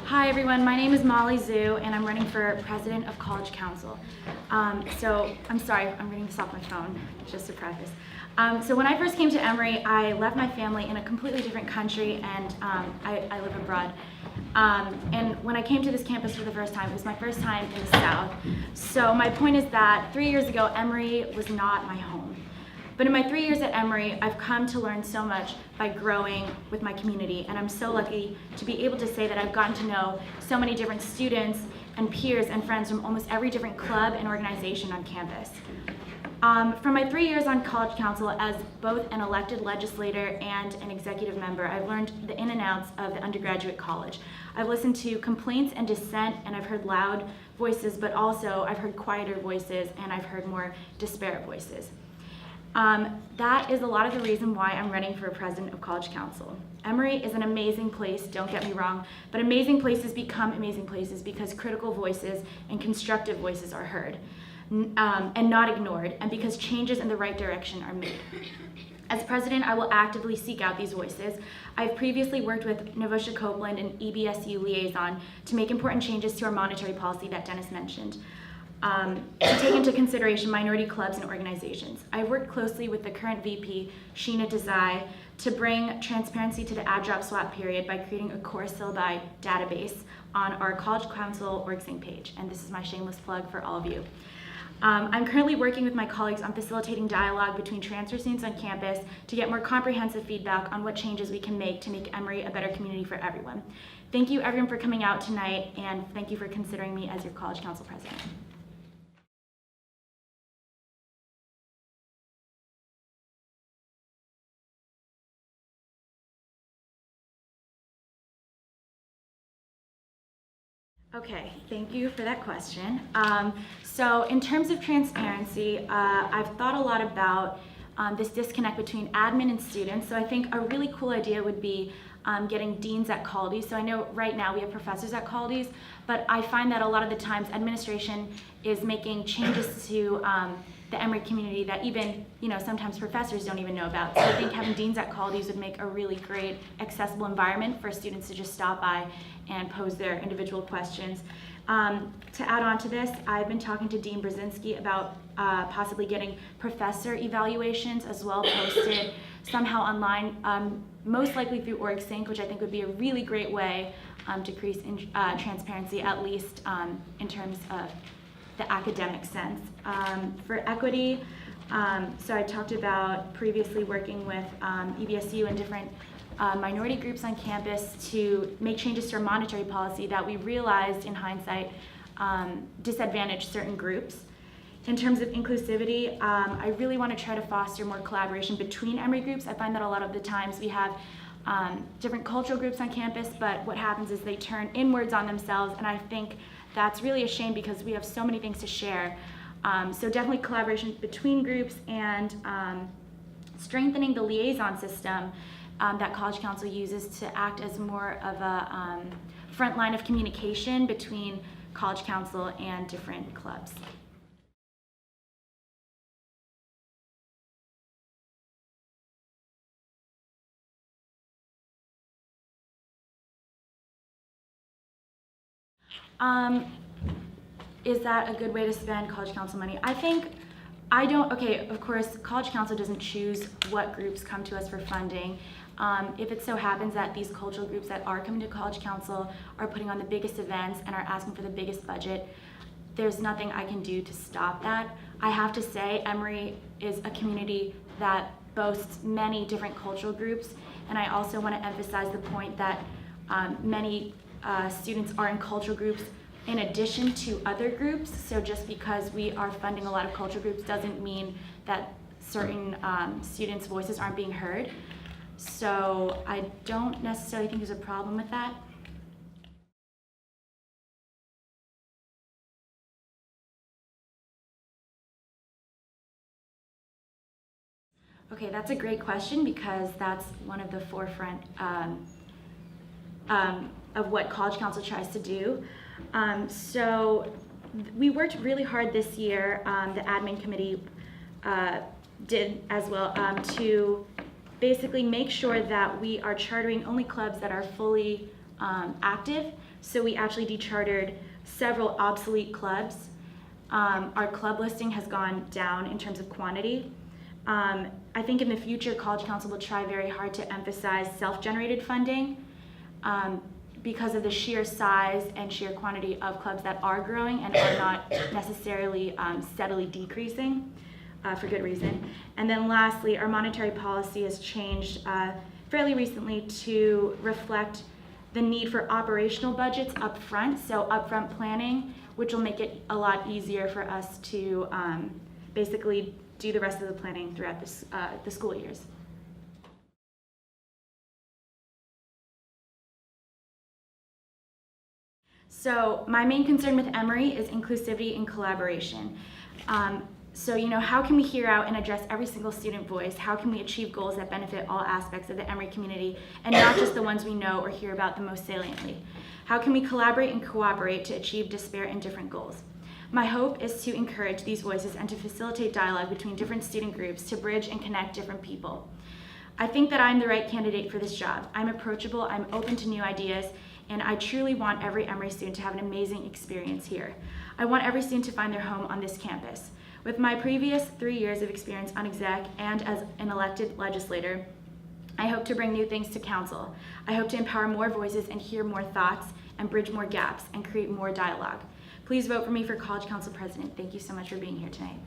Hi everyone, my name is Molly Zhu and I'm running for President of College Council. So I'm sorry, I'm reading this off my phone, just to preface. So when I first came to Emory, I left my family in a completely different country and I live abroad. And when I came to this campus for the first time, it was my first time in the South. So my point is that 3 years ago, Emory was not my home. But in my 3 years at Emory, I've come to learn so much by growing with my community, and I'm so lucky to be able to say that I've gotten to know so many different students and peers and friends from almost every different club and organization on campus. From my 3 years on College Council as both an elected legislator and an executive member, I've learned the in and outs of the undergraduate college. I've listened to complaints and dissent, and I've heard loud voices, but also I've heard quieter voices, and I've heard more disparate voices. That is a lot of the reason why I'm running for president of College Council. Emory is an amazing place, don't get me wrong, but amazing places become amazing places because critical voices and constructive voices are heard and not ignored, and because changes in the right direction are made. As president, I will actively seek out these voices. I've previously worked with Novosha Copeland and EBSU liaison to make important changes to our monetary policy that Dennis mentioned. To take into consideration minority clubs and organizations. I've worked closely with the current VP, Sheena Desai, to bring transparency to the add-drop swap period by creating a core syllabi database on our College Council OrgSync page, and this is my shameless plug for all of you. I'm currently working with my colleagues on facilitating dialogue between transfer students on campus to get more comprehensive feedback on what changes we can make to make Emory a better community for everyone. Thank you everyone for coming out tonight, and thank you for considering me as your College Council president. Okay, thank you for that question. So in terms of transparency, I've thought a lot about this disconnect between admin and students. So I think a really cool idea would be getting deans at colleges. So I know right now we have professors at colleges, but I find that a lot of the times administration is making changes to the Emory community that even, sometimes professors don't even know about. So I think having deans at colleges would make a really great accessible environment for students to just stop by and pose their individual questions. To add on to this, I've been talking to Dean Brzezinski about possibly getting professor evaluations as well posted somehow online, most likely through OrgSync, which I think would be a really great way to increase transparency, at least in terms of the academic sense. For equity, so I talked about previously working with EBSU and different minority groups on campus to make changes to our monetary policy that we realized in hindsight disadvantaged certain groups. In terms of inclusivity, I really want to try to foster more collaboration between Emory groups. I find that a lot of the times we have different cultural groups on campus, but what happens is they turn inwards on themselves, and I think that's really a shame because we have so many things to share. So definitely collaboration between groups and strengthening the liaison system that College Council uses to act as more of a front line of communication between College Council and different clubs. Is that a good way to spend College Council money? Of course, College Council doesn't choose what groups come to us for funding. If it so happens that these cultural groups that are coming to College Council are putting on the biggest events and are asking for the biggest budget, there's nothing I can do to stop that. I have to say, Emory is a community that boasts many different cultural groups, and I also want to emphasize the point that many students are in cultural groups in addition to other groups. So just because we are funding a lot of cultural groups doesn't mean that certain students' voices aren't being heard. So I don't necessarily think there's a problem with that. Okay, that's a great question because that's one of the forefront of what College Council tries to do. So we worked really hard this year, the admin committee did as well, to basically make sure that we are chartering only clubs that are fully active, so we actually dechartered several obsolete clubs. Our club listing has gone down in terms of quantity. I think in the future, College Council will try very hard to emphasize self-generated funding because of the sheer size and sheer quantity of clubs that are growing and are not necessarily steadily decreasing for good reason. And then lastly, our monetary policy has changed fairly recently to reflect the need for operational budgets up front, so upfront planning, which will make it a lot easier for us to basically do the rest of the planning throughout the school years. So my main concern with Emory is inclusivity and collaboration. So, how can we hear out and address every single student voice? How can we achieve goals that benefit all aspects of the Emory community and not just the ones we know or hear about the most saliently? How can we collaborate and cooperate to achieve disparate and different goals? My hope is to encourage these voices and to facilitate dialogue between different student groups to bridge and connect different people. I think that I'm the right candidate for this job. I'm approachable, I'm open to new ideas, and I truly want every Emory student to have an amazing experience here. I want every student to find their home on this campus. With my previous 3 years of experience on exec and as an elected legislator, I hope to bring new things to council. I hope to empower more voices and hear more thoughts and bridge more gaps and create more dialogue. Please vote for me for College Council President. Thank you so much for being here tonight.